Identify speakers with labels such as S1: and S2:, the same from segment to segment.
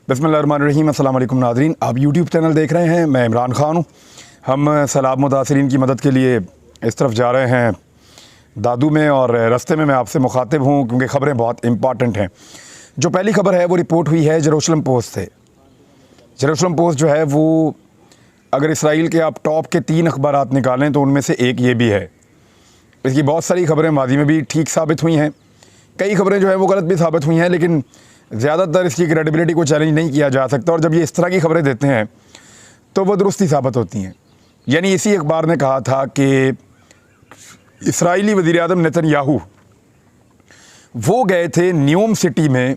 S1: बिस्मिल्लाहिर्रहमानिर्रहीम। अस्सलाम वालेकुम नाज़रीन, आप यूट्यूब चैनल देख रहे हैं। मैं इमरान ख़ान हूँ। हम सैलाब मुतासरीन की मदद के लिए इस तरफ जा रहे हैं दादू में, और रास्ते में मैं आपसे मुखातिब हूँ क्योंकि ख़बरें बहुत इम्पॉर्टेंट हैं। जो पहली ख़बर है वो रिपोर्ट हुई है जेरूशलम पोस्ट से। जेरूशलम पोस्ट जो है वो, अगर इसराइल के आप टॉप के 3 अखबारात निकालें तो उनमें से एक ये भी है। इसकी बहुत सारी ख़बरें माजी में भी ठीक साबित हुई हैं, कई ख़बरें जो है वो गलत भी साबित हुई हैं, लेकिन ज़्यादातर इसकी क्रेडिबिलिटी को चैलेंज नहीं किया जा सकता। और जब ये इस तरह की ख़बरें देते हैं तो वो दुरुस्ती साबित होती हैं। यानी इसी अखबार ने कहा था कि इसराइली वज़ीर आज़म नेतन्याहू वो गए थे न्यूम सिटी में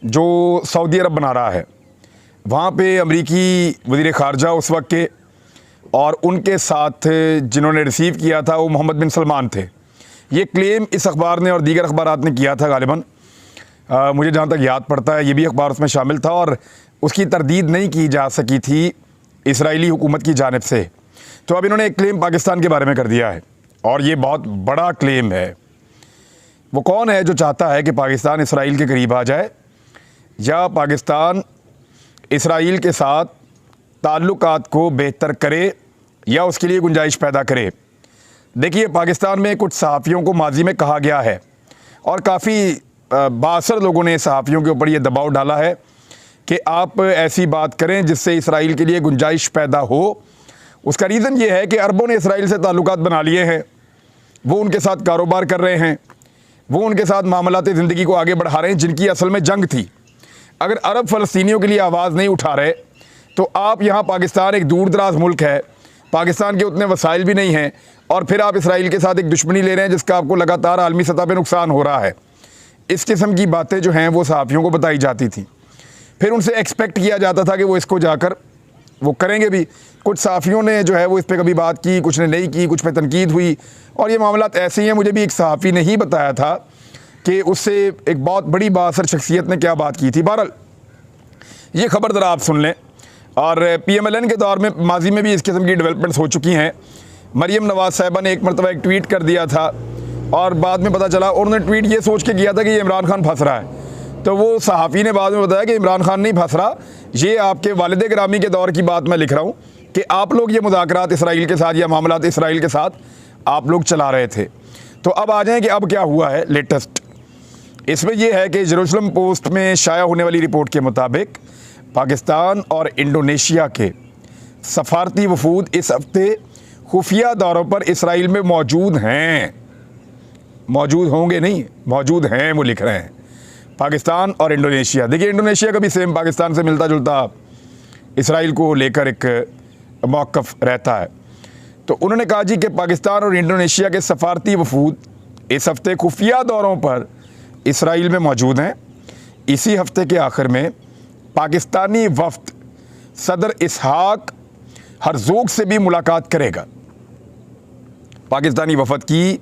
S1: जो सऊदी अरब बना रहा है। वहाँ पे अमरीकी वज़ीर ख़ारजा उस वक्त के, और उनके साथ जिन्होंने रिसीव किया था वो मोहम्मद बिन सलमान थे। ये क्लेम इस अखबार ने और दीगर अखबारात ने किया था गालिबन। मुझे जहाँ तक याद पड़ता है ये भी अखबार उसमें शामिल था, और उसकी तरदीद नहीं की जा सकी थी इसराइली हुकूमत की जानिब से। तो अब इन्होंने एक क्लेम पाकिस्तान के बारे में कर दिया है, और ये बहुत बड़ा क्लेम है। वो कौन है जो चाहता है कि पाकिस्तान इसराइल के करीब आ जाए, या पाकिस्तान इसराइल के साथ ताल्लुकात को बेहतर करे, या उसके लिए गुंजाइश पैदा करे? देखिए, पाकिस्तान में कुछ सहाफ़ियों को माजी में कहा गया है, और काफ़ी बासर लोगों ने सहाफ़ियों के ऊपर ये दबाव डाला है कि आप ऐसी बात करें जिससे इसराइल के लिए गुंजाइश पैदा हो। उसका रीज़न ये है कि अरबों ने इसराइल से ताल्लुकात बना लिए हैं, वो उनके साथ कारोबार कर रहे हैं, वो उनके साथ मामलात ज़िंदगी को आगे बढ़ा रहे हैं जिनकी असल में जंग थी। अगर अरब फ़लस्तीनियों के लिए आवाज़ नहीं उठा रहे तो आप यहाँ, पाकिस्तान एक दूर दराज मुल्क है, पाकिस्तान के उतने वसाइल भी नहीं हैं, और फिर आप इसराइल के साथ एक दुश्मनी ले रहे हैं जिसका आपको लगातार आलमी सतह पर नुकसान हो रहा है। इस किस्म की बातें जो हैं वो सहाफ़ियों को बताई जाती थी। फिर उनसे एक्सपेक्ट किया जाता था कि वो इसको जाकर वो करेंगे भी। कुछ सहाफ़ियों ने जो है वो इस पर कभी बात की, कुछ ने नहीं की, कुछ पे तनकीद हुई, और ये मामलात ऐसे ही हैं। मुझे भी एक सहाफ़ी ने ही बताया था कि उससे एक बहुत बड़ी बासर शख्सियत ने क्या बात की थी। बहरहाल ये ख़बर ज़रा आप सुन लें। और PMLN के दौर में माजी में भी इस किस्म की डेवलपमेंट्स हो चुकी हैं। मरीम नवाज़ साहिबा ने एक मरतबा एक ट्वीट कर दिया था, और बाद में पता चला, उन्होंने ट्वीट ये सोच के किया था कि ये इमरान खान फंस रहा है। तो वो सहाफ़ी ने बाद में बताया कि इमरान खान नहीं फंस रहा, ये आपके वालिद गिरामी के दौर की बात मैं लिख रहा हूँ कि आप लोग ये मुज़ाकरात इसराइल के साथ या मामलात इसराइल के साथ आप लोग चला रहे थे। तो अब आ जाएँ कि अब क्या हुआ है लेटेस्ट। इसमें यह है कि जेरूशलम पोस्ट में शाया होने वाली रिपोर्ट के मुताबिक पाकिस्तान और इंडोनेशिया के सफारती वफूद इस हफ्ते खुफिया दौरों पर इसराइल में मौजूद हैं। मौजूद होंगे नहीं, मौजूद हैं, वो लिख रहे हैं। पाकिस्तान और इंडोनेशिया। देखिए, इंडोनेशिया का भी सेम पाकिस्तान से मिलता जुलता इसराइल को लेकर एक मौक़िफ़ रहता है। तो उन्होंने कहा जी कि पाकिस्तान और इंडोनेशिया के सफारती वफूद इस हफ्ते खुफिया दौरों पर इसराइल में मौजूद हैं। इसी हफ्ते के आखिर में पाकिस्तानी वफ़द सदर इसहाक हरज़ोग से भी मुलाकात करेगा। पाकिस्तानी वफ़द की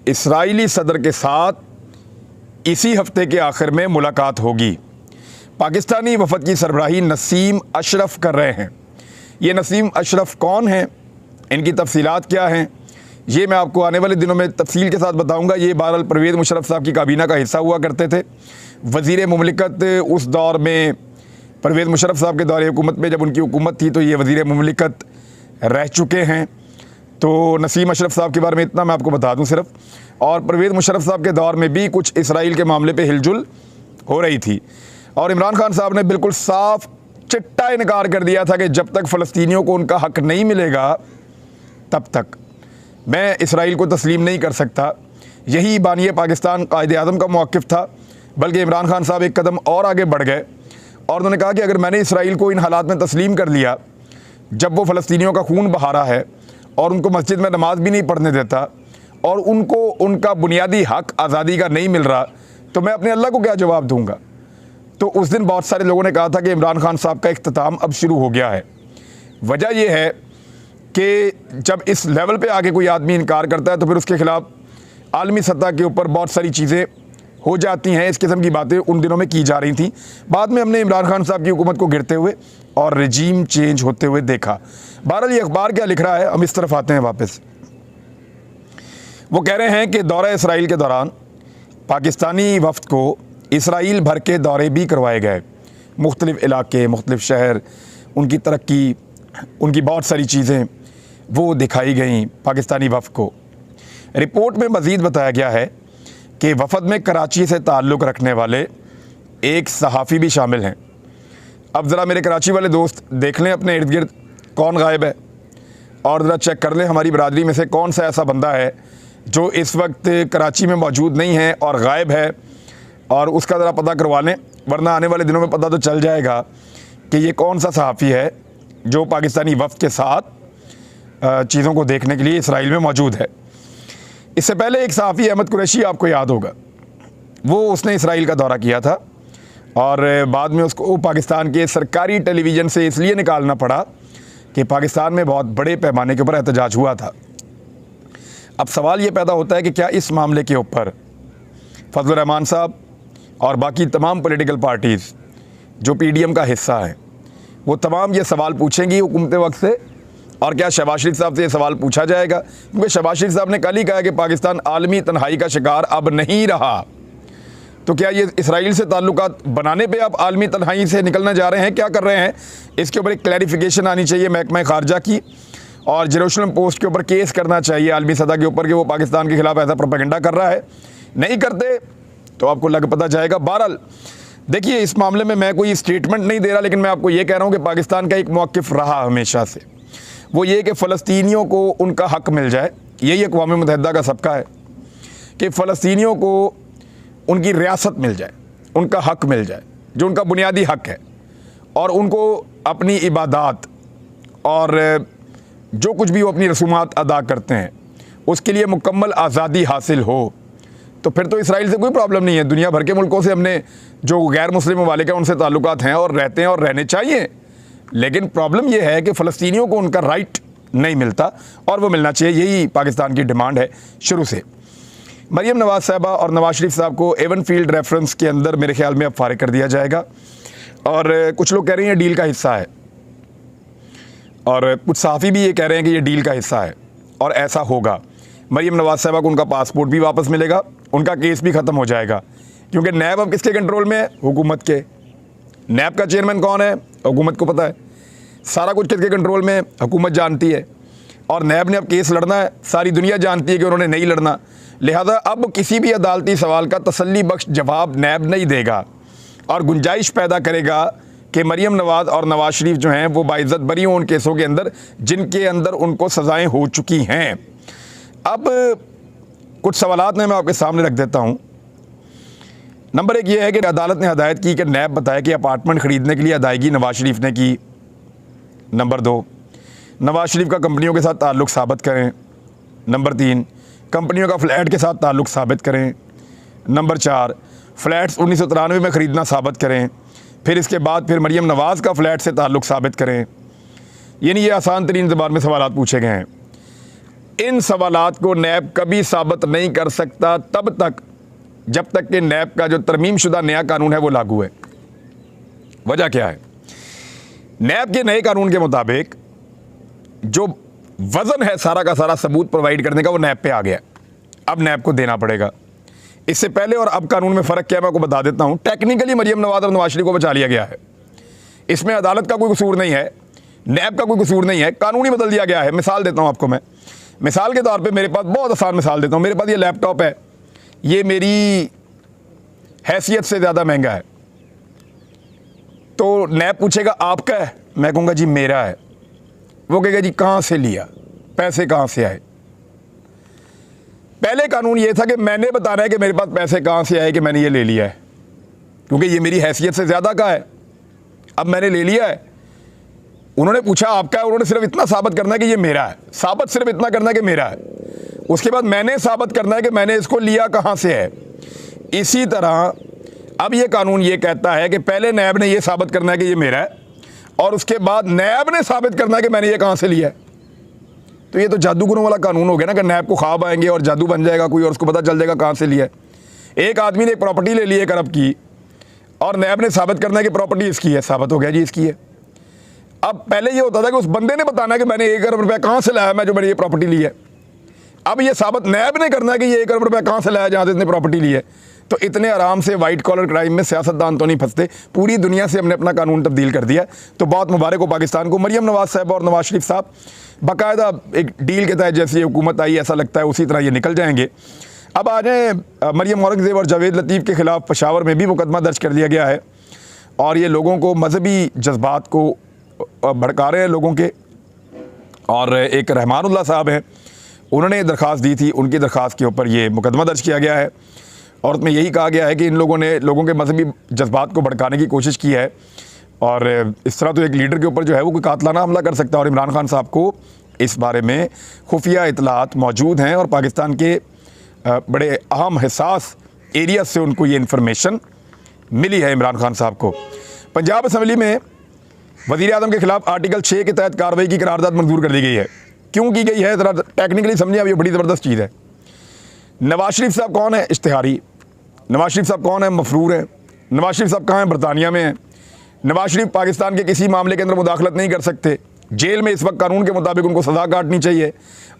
S1: इसराइली सदर के साथ इसी हफ्ते के आखिर में मुलाकात होगी। पाकिस्तानी वफ़द की सरबराही नसीम अशरफ कर रहे हैं। ये नसीम अशरफ कौन हैं, इनकी तफसीलात क्या हैं, ये मैं आपको आने वाले दिनों में तफसील के साथ बताऊंगा। ये बहरहाल परवेज़ मुशर्रफ साहब की काबीना का हिस्सा हुआ करते थे। वज़ीर मुमलिकत उस दौर में, परवेज़ मुशर्रफ साहब के दौरे हुकूमत में जब उनकी हुकूमत थी तो ये वज़ीर मुमलिकत रह चुके हैं। तो नसीम अशरफ साहब के बारे में इतना मैं आपको बता दूं सिर्फ। और परवेज़ मुशर्रफ साहब के दौर में भी कुछ इसराइल के मामले पे हिलजुल हो रही थी, और इमरान खान साहब ने बिल्कुल साफ चिट्टा इनकार कर दिया था कि जब तक फ़लस्तीनियों को उनका हक़ नहीं मिलेगा तब तक मैं इसराइल को तस्लीम नहीं कर सकता। यही बानी पाकिस्तान कायदे आज़म का मौक़िफ़ था। बल्कि इमरान खान साहब एक कदम और आगे बढ़ गए, और उन्होंने कहा कि अगर मैंने इसराइल को इन हालात में तस्लीम कर लिया, जब वो फ़लस्तीनियों का खून बहा रहा है और उनको मस्जिद में नमाज भी नहीं पढ़ने देता, और उनको उनका बुनियादी हक़ आज़ादी का नहीं मिल रहा, तो मैं अपने अल्लाह को क्या जवाब दूँगा। तो उस दिन बहुत सारे लोगों ने कहा था कि इमरान खान साहब का इख्तिताम अब शुरू हो गया है। वजह यह है कि जब इस लेवल पे आके कोई आदमी इनकार करता है तो फिर उसके ख़िलाफ़ आलमी सतह के ऊपर बहुत सारी चीज़ें हो जाती हैं। इस किस्म की बातें उन दिनों में की जा रही थी। बाद में हमने इमरान खान साहब की हुकूमत को गिरते हुए और रजीम चेंज होते हुए देखा। बहरहाल ये अखबार क्या लिख रहा है, हम इस तरफ आते हैं वापस। वो कह रहे हैं कि दौरा इसराइल के दौरान पाकिस्तानी वफ़द को इसराइल भर के दौरे भी करवाए गए। मुख्तलिफ़ इलाके, मुख्तलिफ़ शहर, उनकी तरक्की, उनकी बहुत सारी चीज़ें वो दिखाई गई पाकिस्तानी वफ़द को। रिपोर्ट में मज़ीद बताया गया है कि वफ़द में कराची से ताल्लुक़ रखने वाले एक सहाफ़ी भी शामिल हैं। अब ज़रा मेरे कराची वाले दोस्त देख लें अपने इर्द गिर्द कौन गायब है, और ज़रा चेक कर लें हमारी बरादरी में से कौन सा ऐसा बंदा है जो इस वक्त कराची में मौजूद नहीं है और गायब है, और उसका ज़रा पता करवा लें, वरना आने वाले दिनों में पता तो चल जाएगा कि ये कौन सा सहाफ़ी है जो पाकिस्तानी वफ़द के साथ चीज़ों को देखने के लिए इसराइल में मौजूद है। इससे पहले एक सहाफ़ी अहमद कुरैशी, आपको याद होगा, वो उसने इसराइल का दौरा किया था और बाद में उसको पाकिस्तान के सरकारी टेलीविज़न से इसलिए निकालना पड़ा कि पाकिस्तान में बहुत बड़े पैमाने के ऊपर एहतजाज हुआ था। अब सवाल ये पैदा होता है कि क्या इस मामले के ऊपर फजलुर रहमान साहब और बाकी तमाम पॉलिटिकल पार्टीज़ जो PDM का हिस्सा हैं, वो तमाम ये सवाल पूछेंगी हुकूमत वक्त से, और क्या शहबाज शरीफ साहब से ये सवाल पूछा जाएगा? क्योंकि शहबाज शरीफ साहब ने कल ही कहा कि पाकिस्तान आलमी तन्हाई का शिकार अब नहीं रहा। तो क्या ये इसराइल से ताल्लुकात बनाने पे आप आलमी तन्हाई से निकलना जा रहे हैं? क्या कर रहे हैं? इसके ऊपर एक क्लैरिफिकेशन आनी चाहिए महकमा खारजा की, और जेरूसलम पोस्ट के ऊपर केस करना चाहिए आलमी सतह के ऊपर कि वो पाकिस्तान के खिलाफ ऐसा प्रोपेगेंडा कर रहा है। नहीं करते तो आपको लग पता जाएगा। बहरहाल देखिए, इस मामले में मैं कोई स्टेटमेंट नहीं दे रहा, लेकिन मैं आपको ये कह रहा हूँ कि पाकिस्तान का एक मौक़िफ़ रहा हमेशा से, वो ये कि फ़लस्तीनियों को उनका हक़ मिल जाए। यही अक़वाम मुत्तहिदा का सबका है कि फ़लस्तीनियों को उनकी रियासत मिल जाए, उनका हक़ मिल जाए जो उनका बुनियादी हक़ है, और उनको अपनी इबादात और जो कुछ भी वो अपनी रसूमात अदा करते हैं उसके लिए मुकम्मल आज़ादी हासिल हो। तो फिर तो इसराइल से कोई प्रॉब्लम नहीं है। दुनिया भर के मुल्कों से हमने जो गैर मुस्लिम ममालिक हैं उनसे ताल्लुकात हैं और रहते हैं और रहने चाहिए, लेकिन प्रॉब्लम यह है कि फ़लस्तीनियों को उनका राइट नहीं मिलता और वो मिलना चाहिए। यही पाकिस्तान की डिमांड है शुरू से। मरीम नवाज़ साहबा और नवाज़ शरीफ साहब को एवन फील्ड रेफरेंस के अंदर मेरे ख्याल में अब फारिग कर दिया जाएगा, और कुछ लोग कह रहे हैं डील का हिस्सा है, और कुछ सहाफ़ी भी ये कह रहे हैं कि ये डील का हिस्सा है और ऐसा होगा। मरीम नवाज़ साहबा को उनका पासपोर्ट भी वापस मिलेगा, उनका केस भी ख़त्म हो जाएगा, क्योंकि नैब अब किसके कंट्रोल में है? हुकूमत के। नैब का चेयरमैन कौन है? हुकूमत को पता है। सारा कुछ किसके कंट्रोल में? हुकूमत जानती है। और नैब ने अब केस लड़ना है, सारी दुनिया जानती है कि उन्होंने नहीं लड़ना, लिहाजा अब किसी भी अदालती सवाल का तसल्ली बख्श जवाब नैब नहीं देगा और गुंजाइश पैदा करेगा कि मरीम नवाज़ और नवाज़ शरीफ जो हैं वो बाइज़्ज़त बरी हों उन केसों के अंदर जिनके अंदर उनको सज़ाएँ हो चुकी हैं। अब कुछ सवालात मैं आपके सामने रख देता हूँ। नंबर एक ये है कि अदालत ने हदायत की कि नैब बताया कि अपार्टमेंट ख़रीदने के लिए अदायगी नवाज़ शरीफ ने की। नंबर दो, नवाज़ शरीफ का कंपनियों के साथ ताल्लुक़ साबित करें। नंबर तीन, कंपनियों का फ़्लैट के साथ ताल्लुक़ साबित करें। नंबर चार, फ़्लैट्स 1993 में ख़रीदना साबित करें। फिर इसके बाद फिर मरीम नवाज़ का फ़्लैट से ताल्लुक़ साबित करें। यानी ये आसान तरीन ज़बान में सवालात पूछे गए हैं। इन सवालात को नैब कभी साबित नहीं कर सकता तब तक जब तक कि नैब का जो तरमीम शुदा नया कानून है वो लागू है। वजह क्या है? नैब के नए कानून के मुताबिक जो वज़न है सारा का सारा सबूत प्रोवाइड करने का वो नैब पे आ गया। अब नैब को देना पड़ेगा। इससे पहले और अब कानून में फ़र्क क्या है मैं आपको बता देता हूँ। टेक्निकली मरीम नवाज़ और नवाज़ शरीफ को बचा लिया गया है, इसमें अदालत का कोई कसूर नहीं है, नैब का कोई कसूर नहीं है, कानून ही बदल दिया गया है। मिसाल देता हूँ आपको मैं, मिसाल के तौर पे मेरे पास बहुत आसान मिसाल देता हूँ। मेरे पास ये लैपटॉप है, ये मेरी हैसियत से ज़्यादा महंगा है, तो नैब पूछेगा आपका है, मैं कहूँगा जी मेरा है। वो कहेगा जी कहाँ से लिया, पैसे कहाँ से आए। पहले कानून ये था कि मैंने बताना है कि मेरे पास पैसे कहाँ से आए कि मैंने ये ले लिया है, क्योंकि ये मेरी हैसियत से ज़्यादा का है। अब मैंने ले लिया है, उन्होंने पूछा आपका है, उन्होंने सिर्फ इतना साबित करना है कि ये मेरा है, साबित सिर्फ इतना करना है कि मेरा है। उसके बाद मैंने साबित करना है कि मैंने इसको लिया कहाँ से है। इसी तरह अब ये कानून ये कहता है कि पहले नैब ने ये साबित करना है कि ये मेरा है, और उसके बाद नैब ने साबित करना है कि मैंने ये कहाँ से लिया है। तो ये तो जादूगरों वाला कानून हो गया ना कि नैब को ख्वाब आएंगे और जादू बन जाएगा कोई और उसको पता चल जाएगा कहाँ से लिया है। एक आदमी ने एक प्रॉपर्टी ले ली 1 अरब की और नैब ने साबित करना है कि प्रॉपर्टी इसकी है, साबित हो गया जी इसकी है। अब पहले ये होता था कि उस बंदे ने बताना है कि मैंने 1 अरब रुपया कहाँ से लाया मैं जो मैंने ये प्रॉपर्टी ली है। अब ये साबित नैब ने करना है कि ये 1 अरब रुपया कहाँ से लाया जहाँ से इसने प्रॉपर्टी ली है। तो इतने आराम से वाइट कॉलर क्राइम में सियासतदान तो नहीं फंसते। पूरी दुनिया से हमने अपना कानून तब्दील कर दिया। तो बहुत मुबारक हो पाकिस्तान को। मरियम नवाज साहब और नवाज शरीफ साहब बाकायदा एक डील के तहत जैसी हुकूमत आई, ऐसा लगता है उसी तरह ये निकल जाएंगे। अब आ जाए मरियम औरंगज़ेब और जावेद लतीफ़ के ख़िलाफ़ पेशावर में भी मुकदमा दर्ज कर लिया गया है और ये लोगों को मजहबी जज्बात को भड़का रहे हैं लोगों के। और एक रहमानुल्लाह साहब हैं, उन्होंने दरख्वास्त दी थी, उनकी दरख्वास्त के ऊपर ये मुकदमा दर्ज किया गया है और उसमें यही कहा गया है कि इन लोगों ने लोगों के मजहबी जज्बात को भड़काने की कोशिश की है और इस तरह तो एक लीडर के ऊपर जो है वो कोई कातलाना हमला कर सकता है। और इमरान खान साहब को इस बारे में खुफिया इतलात मौजूद हैं और पाकिस्तान के बड़े अहम हिसास एरिया से उनको ये इन्फॉर्मेशन मिली है। इमरान खान साहब को पंजाब असम्बली में वज़ीर आज़म के ख़िलाफ़ आर्टिकल 6 के तहत कार्रवाई की करारदाद मंजूर कर दी गई है। क्यों की गई है ज़रा टेक्निकली समझिए, अब ये बड़ी ज़बरदस्त चीज़ है। नवाज शरीफ साहब कौन है? इश्तिहारी। नवाज शरीफ साहब कौन है? मफरूर है। नवाज शरीफ साहब कहाँ हैं? बरतानिया में हैं। नवाज शरीफ पाकिस्तान के किसी मामले के अंदर मुदाखलत नहीं कर सकते। जेल में इस वक्त कानून के मुताबिक उनको सज़ा काटनी चाहिए।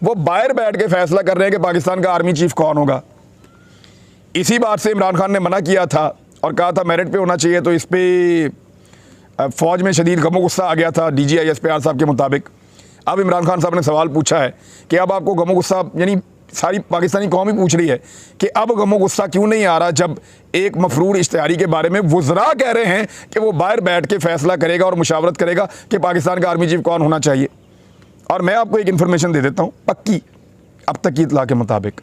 S1: वो बाहर बैठ के फैसला कर रहे हैं कि पाकिस्तान का आर्मी चीफ कौन होगा। इसी बात से इमरान खान ने मना किया था और कहा था मेरिट पे होना चाहिए, तो इस पर फ़ौज में शदीद गमो गुस्सा आ गया था DGI-SPR साहब के मुताबिक। अब इमरान खान साहब ने सवाल पूछा है कि अब आपको गमो गुस्सा, यानी सारी पाकिस्तानी कौम ही पूछ रही है कि अब गमो गुस्सा क्यों नहीं आ रहा जब एक मफरूर इश्तिहारी के बारे में वुज़रा कह रहे हैं कि वो बाहर बैठ के फैसला करेगा और मुशावरत करेगा कि पाकिस्तान का आर्मी चीफ कौन होना चाहिए। और मैं आपको एक इन्फॉर्मेशन दे देता हूँ पक्की, अब तक की इतला के मुताबिक,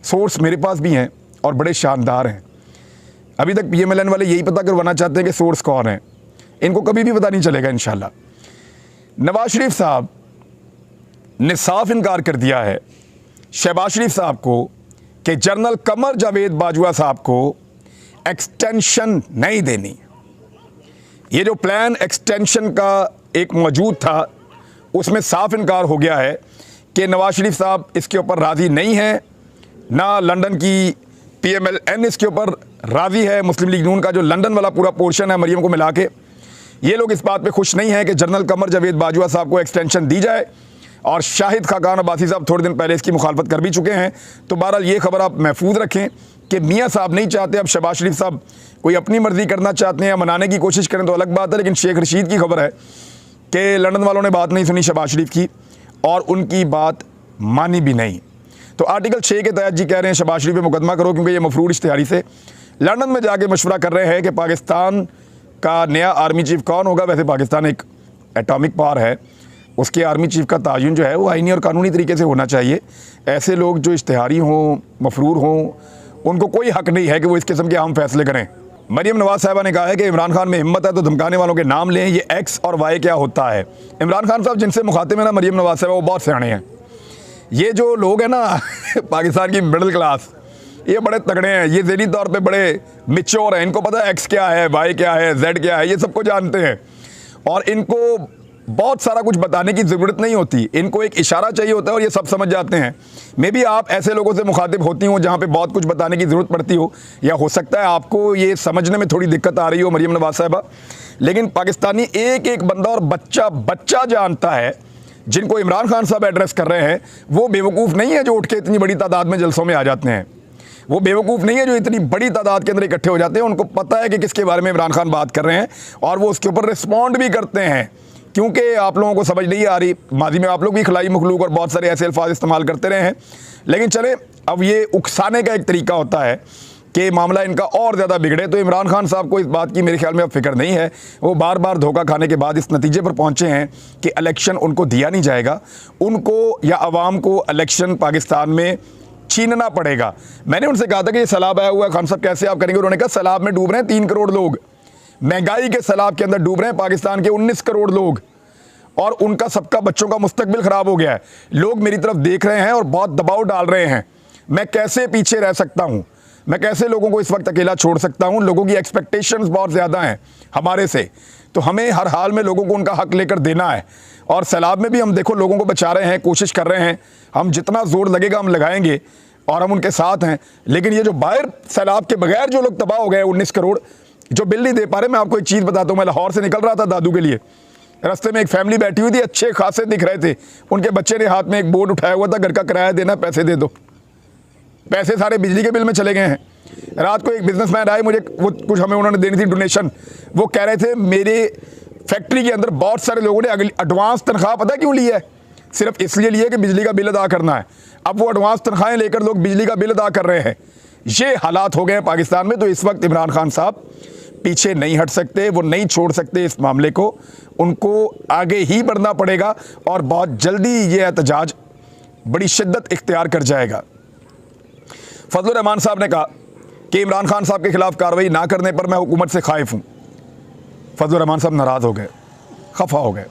S1: सोर्स मेरे पास भी हैं और बड़े शानदार हैं। अभी तक PMLN वाले यही पता करवाना चाहते हैं कि सोर्स कौन है, इनको कभी भी पता नहीं चलेगा इंशाल्लाह। नवाज शरीफ साहब ने साफ इनकार कर दिया है शहबाज शरीफ साहब को कि जनरल कमर जावेद बाजवा साहब को एक्सटेंशन नहीं देनी। ये जो प्लान एक्सटेंशन का एक मौजूद था उसमें साफ इनकार हो गया है कि नवाज शरीफ साहब इसके ऊपर राज़ी नहीं हैं, ना लंदन की PMLN इसके ऊपर राज़ी है। मुस्लिम लीग नून का जो लंदन वाला पूरा पोर्शन है मरियम को मिला के, ये लोग इस बात पे खुश नहीं हैं कि जनरल कमर जावेद बाजवा साहब को एक्सटेंशन दी जाए। और शाहिद खाकान अब्बासी साहब थोड़े दिन पहले इसकी मुखालफत कर भी चुके हैं। तो बहरहाल ये खबर आप महफूज रखें कि मियाँ साहब नहीं चाहते, अब शहबाज शरीफ साहब कोई अपनी मर्ज़ी करना चाहते हैं या मनाने की कोशिश करें तो अलग बात है। लेकिन शेख रशीद की खबर है कि लंदन वालों ने बात नहीं सुनी शहबाज शरीफ की और उनकी बात मानी भी नहीं। तो आर्टिकल 6 के तहत जी कह रहे हैं शहबाज शरीफ पे मुकदमा करो, क्योंकि ये मफरूर इश्तिहारी से लंदन में जाके मशवरा कर रहे हैं कि पाकिस्तान का नया आर्मी चीफ कौन होगा। वैसे पाकिस्तान एक एटॉमिक पावर है, उसके आर्मी चीफ का तायुन जो है वो आईनी और कानूनी तरीके से होना चाहिए। ऐसे लोग जो इश्तिहारी हों, मफरूर हों, उनको कोई हक नहीं है कि वो इस किस्म के अहम फैसले करें। मरियम नवाज साहबा ने कहा है कि इमरान खान में हिम्मत है तो धमकाने वालों के नाम लें, ये X और Y क्या होता है। इमरान खान साहब जिनसे मुखातिब है ना मरियम नवाज साहबा, वो बहुत सियाने हैं। ये जो लोग हैं ना पाकिस्तान की मिडिल क्लास, ये बड़े तगड़े हैं, ये ज़हनी तौर पे बड़े मिच्योर हैं। इनको पता है X क्या है, Y क्या है, Z क्या है, ये सबको जानते हैं और इनको बहुत सारा कुछ बताने की ज़रूरत नहीं होती। इनको एक इशारा चाहिए होता है और ये सब समझ जाते हैं। मे बी आप ऐसे लोगों से मुखातिब होती हो जहाँ पे बहुत कुछ बताने की ज़रूरत पड़ती हो, या हो सकता है आपको ये समझने में थोड़ी दिक्कत आ रही हो मरियम नवाज साहबा। लेकिन पाकिस्तानी एक एक बंदा और बच्चा बच्चा जानता है जिनको इमरान खान साहब एड्रेस कर रहे हैं। वो बेवकूफ़ नहीं है जो उठ के इतनी बड़ी तादाद में जलसों में आ जाते हैं। वो बेवकूफ़ नहीं है जो इतनी बड़ी तादाद के अंदर इकट्ठे हो जाते हैं। उनको पता है कि किसके बारे में इमरान खान बात कर रहे हैं और वो उसके ऊपर रिस्पॉन्ड भी करते हैं। क्योंकि आप लोगों को समझ नहीं आ रही, माजी में आप लोग भी खिलाई मखलूक और बहुत सारे ऐसे अल्फाज इस्तेमाल करते रहे हैं। लेकिन चले, अब ये उकसाने का एक तरीका होता है कि मामला इनका और ज़्यादा बिगड़े। तो इमरान खान साहब को इस बात की मेरे ख्याल में अब फिक्र नहीं है। वो बार बार धोखा खाने के बाद इस नतीजे पर पहुँचे हैं कि इलेक्शन उनको दिया नहीं जाएगा, उनको या अवाम को इलेक्शन पाकिस्तान में छीनना पड़ेगा। मैंने उनसे कहा था कि ये सैलाब आया हुआ है, खान साहब कैसे आप करेंगे? उन्होंने कहा सैलाब में डूब रहे हैं 3 करोड़ लोग, महंगाई के सैलाब के अंदर डूब रहे हैं पाकिस्तान के 19 करोड़ लोग और उनका सबका बच्चों का मुस्तकबिल ख़राब हो गया है। लोग मेरी तरफ देख रहे हैं और बहुत दबाव डाल रहे हैं। मैं कैसे पीछे रह सकता हूँ? मैं कैसे लोगों को इस वक्त अकेला छोड़ सकता हूँ? लोगों की एक्सपेक्टेशंस बहुत ज़्यादा हैं हमारे से, तो हमें हर हाल में लोगों को उनका हक लेकर देना है। और सैलाब में भी हम देखो लोगों को बचा रहे हैं, कोशिश कर रहे हैं। हम जितना ज़ोर लगेगा हम लगाएंगे और हम उनके साथ हैं। लेकिन ये जो बाहर सैलाब के बगैर जो लोग तबाह हो गए 19 करोड़ जो बिल नहीं दे पा रहे। मैं आपको एक चीज़ बताता हूँ, मैं लाहौर से निकल रहा था दादू के लिए, रास्ते में एक फैमिली बैठी हुई थी, अच्छे खासे दिख रहे थे। उनके बच्चे ने हाथ में एक बोर्ड उठाया हुआ था, घर का किराया देना, पैसे दे दो। पैसे सारे बिजली के बिल में चले गए हैं। रात को एक बिजनेसमैन आए, मुझे वो कुछ हमें उन्होंने देनी थी डोनेशन। वो कह रहे थे मेरे फैक्ट्री के अंदर बहुत सारे लोगों ने अगली एडवांस तनख्वाह पता क्यों ली है? सिर्फ इसलिए लिए कि बिजली का बिल अदा करना है। अब वो एडवांस तनख्वाहें लेकर लोग बिजली का बिल अदा कर रहे हैं। ये हालात हो गए हैं पाकिस्तान में। तो इस वक्त इमरान खान साहब पीछे नहीं हट सकते, वो नहीं छोड़ सकते इस मामले को, उनको आगे ही बढ़ना पड़ेगा और बहुत जल्दी ये एहतजाज बड़ी शिद्दत इख्तियार कर जाएगा। फजलुर रहमान साहब ने कहा कि इमरान खान साहब के खिलाफ कार्रवाई ना करने पर मैं हुकूमत से खाइफ हूँ। फजलुर रहमान साहब नाराज़ हो गए, खफा हो गए।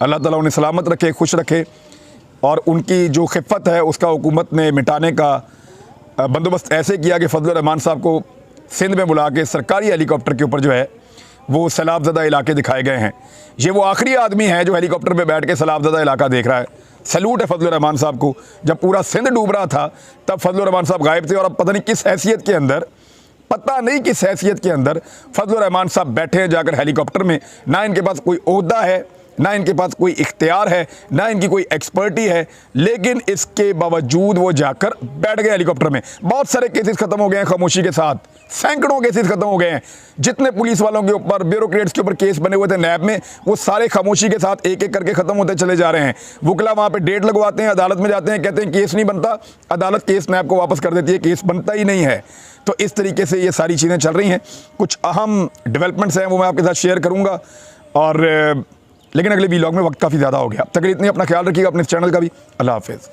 S1: अल्लाह ताला उन्हें सलामत रखे, खुश रखे और उनकी जो खिफ़त है उसका हुकूमत ने मिटाने का बंदोबस्त ऐसे किया कि फजलुर रहमान साहब को सिंध में बुला के सरकारी हेलीकॉप्टर के ऊपर जो है वो सैलाबज़दा इलाके दिखाए गए हैं। ये वो आखिरी आदमी है जो हेलीकॉप्टर में बैठ के सैलाबज़दा इलाका देख रहा है। सैल्यूट है फजलुर रहमान साहब को। जब पूरा सिंध डूब रहा था तब फजलुर रहमान साहब गायब थे और अब पता नहीं किस हैसियत के अंदर, फजलुर रहमान साहब बैठे हैं जाकर हेलीकॉप्टर में। ना इनके पास कोई ओहदा है, ना इनके पास कोई इख्तियार है, ना इनकी कोई एक्सपर्टी है, लेकिन इसके बावजूद वो जाकर बैठ गए हेलीकॉप्टर में। बहुत सारे केसेस ख़त्म हो गए हैं खामोशी के साथ, सैकड़ों केसेस ख़त्म हो गए हैं। जितने पुलिस वालों के ऊपर, ब्यूरोक्रेट्स के ऊपर केस बने हुए थे नैब में, वो सारे खामोशी के साथ एक एक करके ख़त्म होते चले जा रहे हैं। वकला वहाँ पे डेट लगवाते हैं, अदालत में जाते हैं, कहते हैं केस नहीं बनता, अदालत केस नैब को वापस कर देती है, केस बनता ही नहीं है। तो इस तरीके से ये सारी चीज़ें चल रही हैं। कुछ अहम डेवलपमेंट्स हैं वो मैं आपके साथ शेयर करूँगा, और लेकिन अगले वीलॉग में वक्त काफ़ी ज़्यादा हो गया। तक इतनी अपना ख्याल रखिएगा, अपने चैनल का भी। अल्लाह हाफ़िज़।